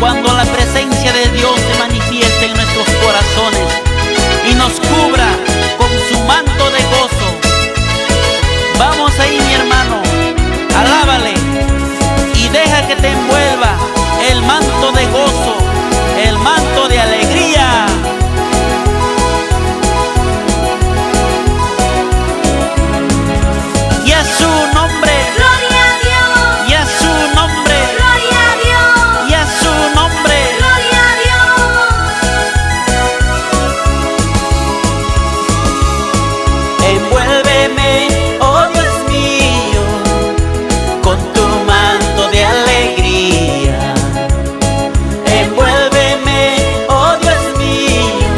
cuando la presencia de Dios se manifieste en nuestros corazones y nos cubra con su manto de gozo. Vamos ahí, mi hermano, alábale y deja que te envuelva el manto de gozo, el manto de alegría. Y a su nombre, Gloria a Dios. y a su nombre, Gloria a Dios. y a su nombre. Gloria a Dios. Envuélveme, oh Dios mío, con tu manto de alegría. Envuélveme, oh Dios mío,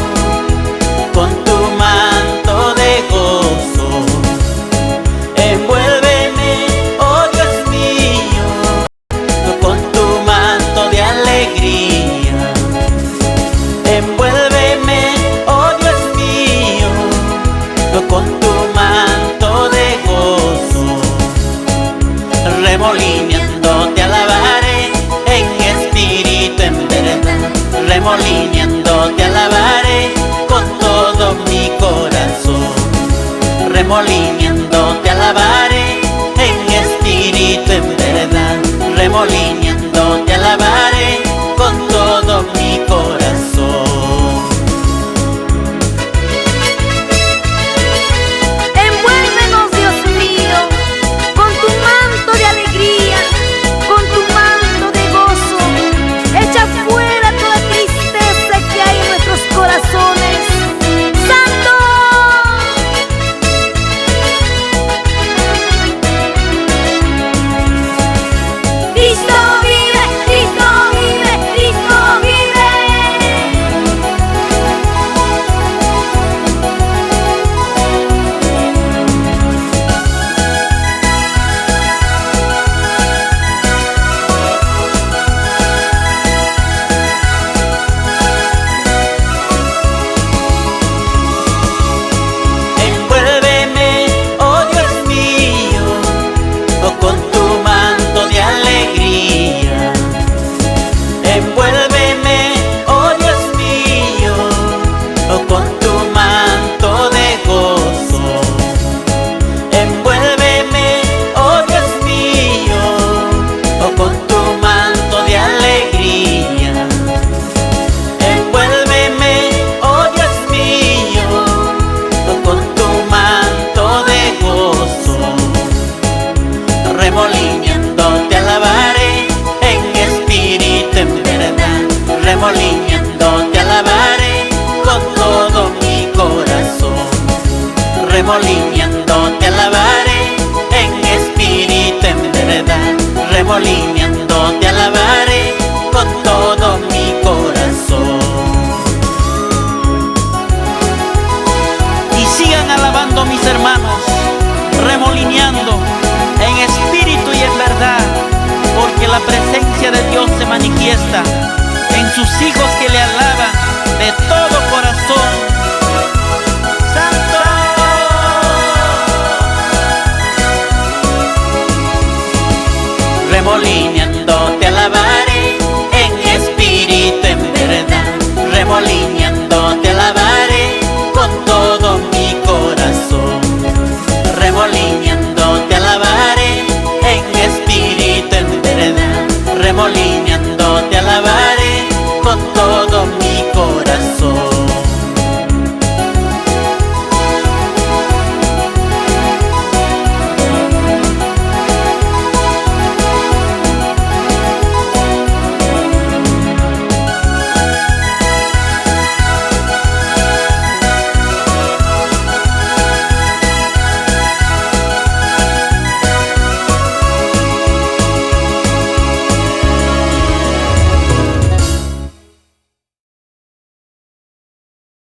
con tu manto de gozo. Envuélveme, oh Dios mío, con tu manto de alegría. Envuélveme, oh Dios mío, con tu manto de gozo. Remolineando te alabaré en espíritu, en verdad. Remolineando te alabaré con todo mi corazón. Remolineando te alabaré en espíritu, en verdad. Remolineando te alabaré con todo mi corazón. Envuélvenos, Dios mío, con tu manto de alegría, con tu manto de gozo. Echa fuera toda tristeza que hay en nuestros corazones. ¡Santo! Cristo vive, Cristo vive, Cristo vive. Envuélveme, oh Dios mío, con tu manto de alegría. Envuélveme, oh Dios mío, con tu manto de gozo. Envuélveme, oh Dios mío, con tu manto de alegría. Envuélveme, oh Dios mío, con tu manto de gozo. Remolineando te alabaré en espíritu, en verdad. Remolineando te alabaré con todo mi corazón. Remolineando te alabaré en espíritu, en verdad. Remolineando te alabaré con todo mi corazón. Y sigan alabando, mis hermanos, remolineando en espíritu y en verdad, porque la presencia de Dios se manifiesta en sus hijos que le alaban de todo corazón. ¡Santo! Remolineando